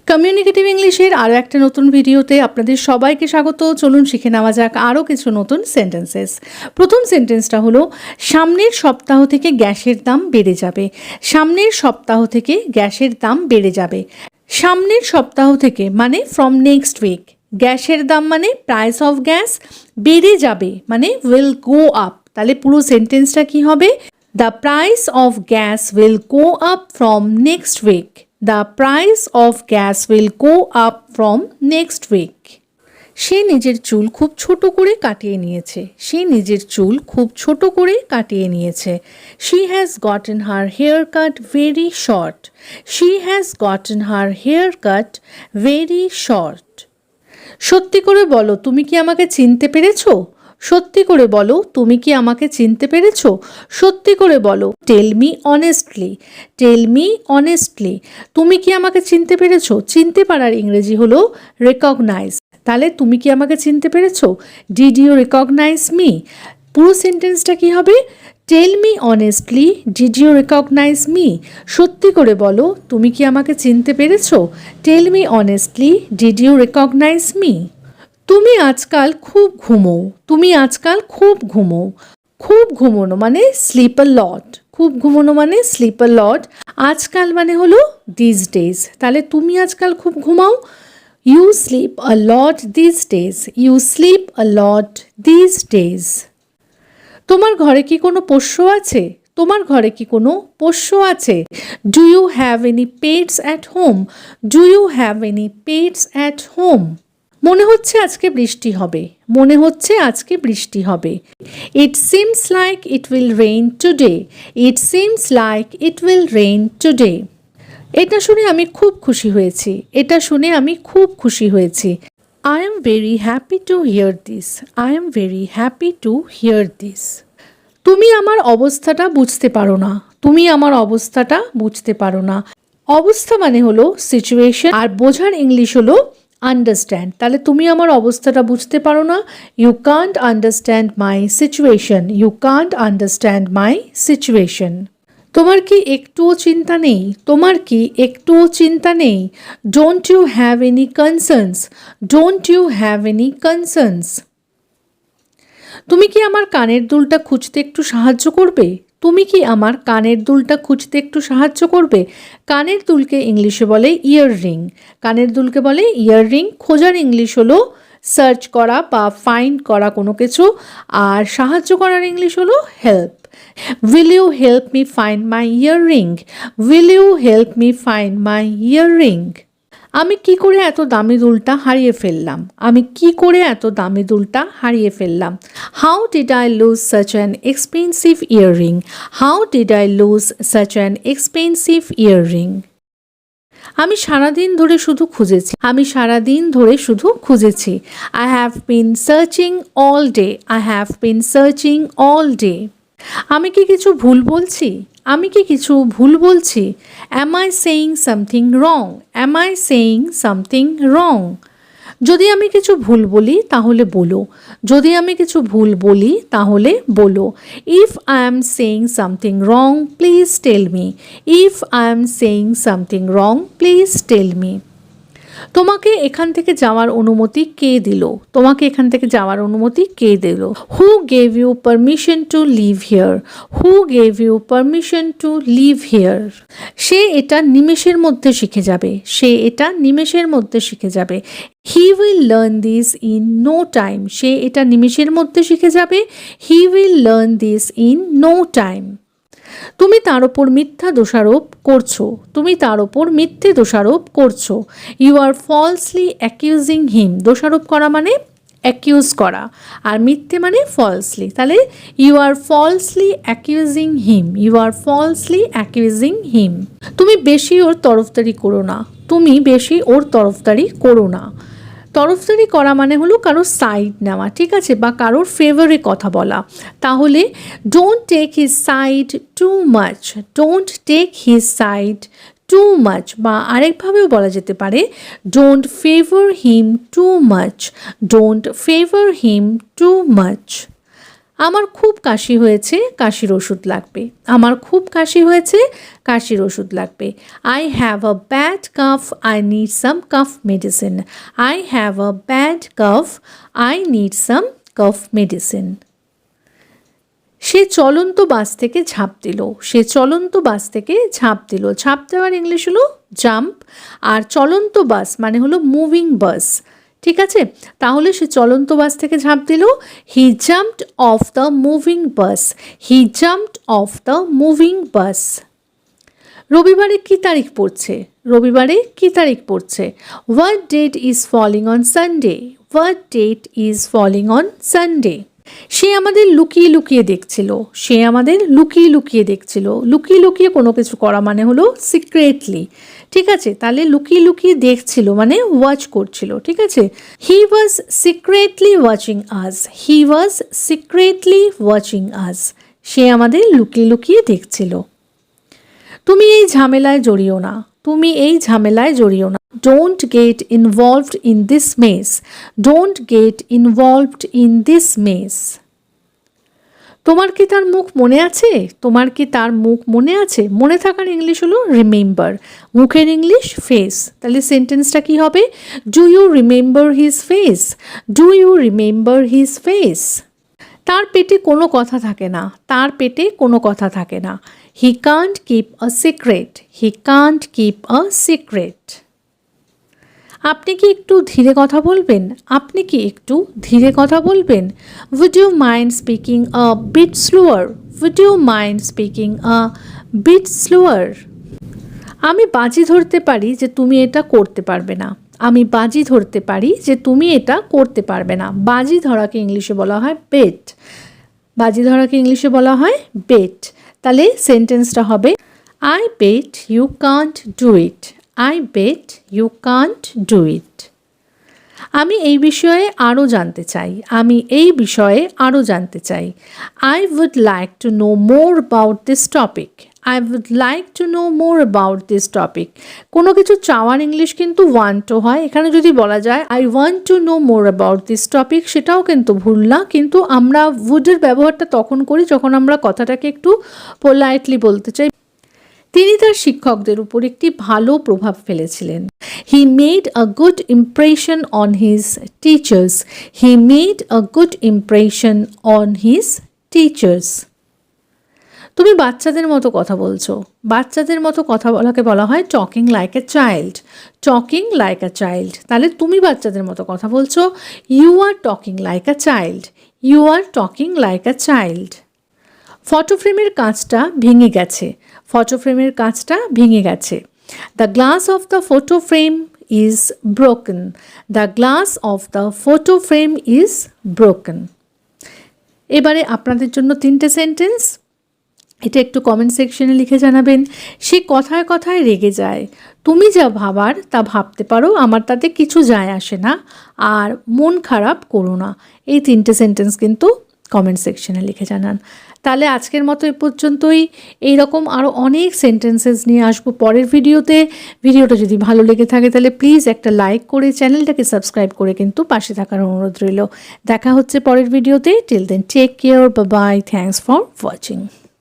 Communicative ইংলিশের আরও একটা নতুন ভিডিওতে আপনাদের সবাইকে স্বাগত। চলুন শিখে নেওয়া যাক আরও কিছু নতুন সেন্টেন্সেস। প্রথম সেন্টেন্সটা হলো সামনের সপ্তাহ থেকে গ্যাসের দাম বেড়ে যাবে। সামনের সপ্তাহ থেকে গ্যাসের দাম বেড়ে যাবে। সামনের সপ্তাহ থেকে মানে ফ্রম নেক্সট উইক। গ্যাসের দাম মানে প্রাইস অফ গ্যাস। বেড়ে যাবে মানে উইল গো আপ। তাহলে পুরো সেন্টেন্সটা কি হবে? The price of gas will go up from next week. The price of gas will go up from next week. সে নিজের চুল খুব ছোট করে কাটিয়ে নিয়েছে। সে নিজের চুল খুব ছোট করে কাটিয়ে নিয়েছে। She has gotten her hair cut very short. She has gotten her hair cut very short. সত্যি করে বলো, তুমি কি আমাকে চিনতে পেরেছো? সত্যি করে বলো, তুমি কি আমাকে চিনতে পেরেছো? সত্যি করে বলো, tell me honestly. Tell me honestly. তুমি কি আমাকে চিনতে পেরেছো? চিনতে পারার ইংরেজি হলো রেকগনাইজ। তাহলে তুমি কি আমাকে চিনতে পেরেছো? Did you recognise me? পুরো সেন্টেন্সটা কি হবে? Tell me honestly, did you recognise me? সত্যি করে বলো, তুমি কি আমাকে চিনতে পেরেছো? Tell me honestly, did you recognise me? তুমি আজকাল খুব ঘুমো। তুমি আজকাল খুব ঘুমো। খুব ঘুমোনো মানে স্লিপ আ লট। খুব ঘুমোনো মানে স্লিপ আ লট। আজকাল মানে হলো দিস ডেজ। তাহলে তুমি আজকাল খুব ঘুমাও। You sleep a lot these days. You sleep a lot these days. তোমার ঘরে কি কোনো পোষ্য আছে? তোমার ঘরে কি কোনো পোষ্য আছে? Do you have any pets at home? Do you have any pets at home? মনে হচ্ছে আজকে বৃষ্টি হবে। মনে হচ্ছে আজকে বৃষ্টি হবে। It seems like it will rain today. It seems like it will rain today. এটা শুনে আমি খুব খুশি হয়েছি। এটা শুনে আমি খুব খুশি হয়েছি। I am very happy to here this. I am very happy to here this. তুমি আমার অবস্থাটা বুঝতে পারো না। তুমি আমার অবস্থাটা বুঝতে পারো না। অবস্থা মানে হলো সিচুয়েশন, আর বোঝার ইংলিশ হলো আন্ডারস্ট্যান্ড। তাহলে তুমি আমার অবস্থাটা বুঝতে পারো না। You can't understand my situation. You can't understand my situation. তোমার কি একটুও চিন্তা নেই? তোমার কি একটুও চিন্তা নেই? Don't you have any concerns? Don't you have any concerns? তুমি কি আমার কানের দুলটা খুঁজতে একটু সাহায্য করবে? তুমি কি আমার কানের দুলটা খুঁজতে একটু সাহায্য করবে? কানের দুলকে ইংলিশে বলে ইয়ার রিং। কানের দুলকে বলে ইয়ার রিং। খোঁজার ইংলিশ হলো সার্চ করা বা ফাইন্ড করা কোনো কিছু, আর সাহায্য করার ইংলিশ হলো help. Will you help me find my earring? Will you help me find my earring? আমি কি করে এত দামি দুলটা হারিয়ে ফেললাম? আমি কি করে এত দামি দুলটা হারিয়ে ফেললাম? How did I lose such an expensive earring? How did I lose such an expensive earring? আমি সারাদিন ধরে শুধু খুঁজেছি। আমি সারাদিন ধরে শুধু খুঁজেছি। I have been searching all day. I have been searching all day. আমি কি কিছু ভুল বলছি? আমি কি কিছু ভুল বলছি? Am I saying something wrong? Am I saying something রং? যদি আমি কিছু ভুল বলি তাহলে বলো। যদি আমি কিছু ভুল বলি তাহলে বলো। If I am saying something wrong please tell me. If I am saying something wrong please tell me. তোমাকে এখান থেকে যাওয়ার অনুমতি কে দিল? তোমাকে এখান থেকে যাওয়ার অনুমতি কে দিল? Who gave you permission to leave here? Who gave you permission to leave here? সে এটা নিমেষের মধ্যে শিখে যাবে। সে এটা নিমেষের মধ্যে শিখে যাবে। He will learn this in no time. সে এটা নিমেষের মধ্যে শিখে যাবে। He will learn this in no time. তুমি তার ওপর মিথ্যা দোষারোপ করছো। তুমি তার ওপর মিথ্যে দোষারোপ করছো। ইউ আর ফলসলি অ্যাকিউজিং হিম। দোষারোপ করা মানে অ্যাকিউজ করা, আর মিথ্যে মানে ফলসলি। তাহলে you are falsely accusing him. You are falsely accusing him. তুমি বেশি ওর তরফদারি করো না। তুমি বেশি ওর তরফদারি করো না। তরফদারি করা মানে হলো কারোর সাইড নেওয়া, ঠিক আছে, বা কারোর ফেভারে কথা বলা। তাহলে don't take his side too much. Don't take his side too much, বা আরেকভাবেও বলা যেতে পারে don't favour him too much. Don't favour him too much. আমার খুব কাশি হয়েছে, কাশির ওষুধ লাগবে। আমার খুব কাশি হয়েছে, কাশির ওষুধ লাগবে। I have a bad cough, I need some cough medicine. I have a bad cough, I need some cough medicine. সে চলন্ত বাস থেকে ঝাঁপ দিল, সে চলন্ত বাস থেকে ঝাঁপ দিল। ঝাঁপ দেওয়ার ইংলিশ হলো জাম্প, আর চলন্ত বাস মানে হলো মুভিং বাস। ঠিক আছে, তাহলে সে চলন্ত বাস থেকে ঝাঁপ দিল। He jumped off the moving bus, he jumped off the moving bus. রবিবারে কী তারিখ পড়ছে? রবিবারে কী তারিখ পড়ছে? What date is falling on Sunday? What date is falling on Sunday? সে আমাদের লুকিয়ে লুকিয়ে দেখছিল, সে আমাদের লুকিয়ে লুকিয়ে দেখছিল। লুকিয়ে লুকিয়ে কোনো কিছু করা মানে হলো সিক্রেটলি। ঠিক আছে, তাহলে লুকিয়ে লুকিয়ে দেখছিল মানে ওয়াচ করছিল। ঠিক আছে, হি ওয়াজ সিক্রেটলি ওয়াচিং আস, হি ওয়াজ সিক্রেটলি ওয়াচিং আস। সে আমাদের লুকিয়ে লুকিয়ে দেখছিল। তুমি এই ঝামেলায় জড়িও না, তুমি এই ঝামেলায় জড়িও না। Don't get involved in this mace, don't get involved in this mace. তোমার কি তার মুখ মনে আছে? তোমার কি তার মুখ মনে আছে? মনে থাকার ইংলিশ হলো রিমেম্বার, মুখের ইংলিশ ফেস। তাহলে সেন্টেন্সটা কি হবে? Do you remember his face? Do you remember his face? তার পেটে কোনো কথা থাকে না, তার পেটে কোনো কথা থাকে না। হি কান্ট কিপ আ সিক্রেট, হি কান্ট কিপ আ সিক্রেট। আপনি কি একটু ধীরে কথা বলবেন? আপনি কি একটু ধীরে কথা বলবেন? Would you mind speaking a bit slower? Would you mind speaking a bit slower? আমি বাজি ধরতে পারি যে তুমি এটা করতে পারবে না, আমি বাজি ধরতে পারি যে তুমি এটা করতে পারবে না। বাজি ধরাকে ইংলিশে বলা হয় বেট, বাজি ধরাকে ইংলিশে বলা হয় বেট। তাহলে সেন্টেন্সটা হবে I bet you can't do it, I bet you can't do it. আমি এই বিষয়ে আরও জানতে চাই, আমি এই বিষয়ে আরও জানতে চাই। I would like to know more about this topic, I would like to know more about this topic. কোনো কিছু চাওয়ার ইংলিশ কিন্তু ওয়ান্ট হয়। এখানে যদি বলা যায় I want to know more about this topic, সেটাও কিন্তু ভুল না। কিন্তু আমরা উডের ব্যবহারটা তখন করি যখন আমরা কথাটাকে একটু পোলাইটলি বলতে চাই। তিনি তার শিক্ষকদের উপর একটি ভালো প্রভাব ফেলেছিলেন। He made a good impression on his teachers, he made a good impression on his teachers. তুমি বাচ্চাদের মতো কথা বলছো, বাচ্চাদের মতো কথা বলাকে বলা হয় talking like a child, talking like a child. তাহলে তুমি বাচ্চাদের মতো কথা বলছো, you are talking like a child, you are talking like a child. Photo ফ্রেমের কাঁচটা ভেঙে গেছে, ফটো ফ্রেমের কাঁচটা ভেঙে গেছে। The glass of the photo frame is broken, the glass of the photo frame is broken. এবারে আপনাদের জন্য 3টে সেন্টেন্স, এটা একটু কমেন্ট সেকশনে লিখে জানাবেন। সে কথায় কথায় রেগে যায়, তুমি যা ভাবার তা ভাবতে পারো, আমার তাতে কিছু যায় আসে না, আর মন খারাপ করো না। এই 3টে সেন্টেন্স কিন্তু কমেন্ট সেকশনে লিখে জানান। তাহলে আজকের মতো এ পর্যন্তই। এইরকম আরও অনেক সেন্টেন্সেস নিয়ে আসবো পরের ভিডিওতে। ভিডিওটা যদি ভালো লেগে থাকে তাহলে প্লিজ একটা লাইক করে চ্যানেলটাকে সাবস্ক্রাইব করে কিন্তু পাশে থাকার অনুরোধ রইল। দেখা হচ্ছে পরের ভিডিওতে। Till then take care, bye bye, thanks for watching.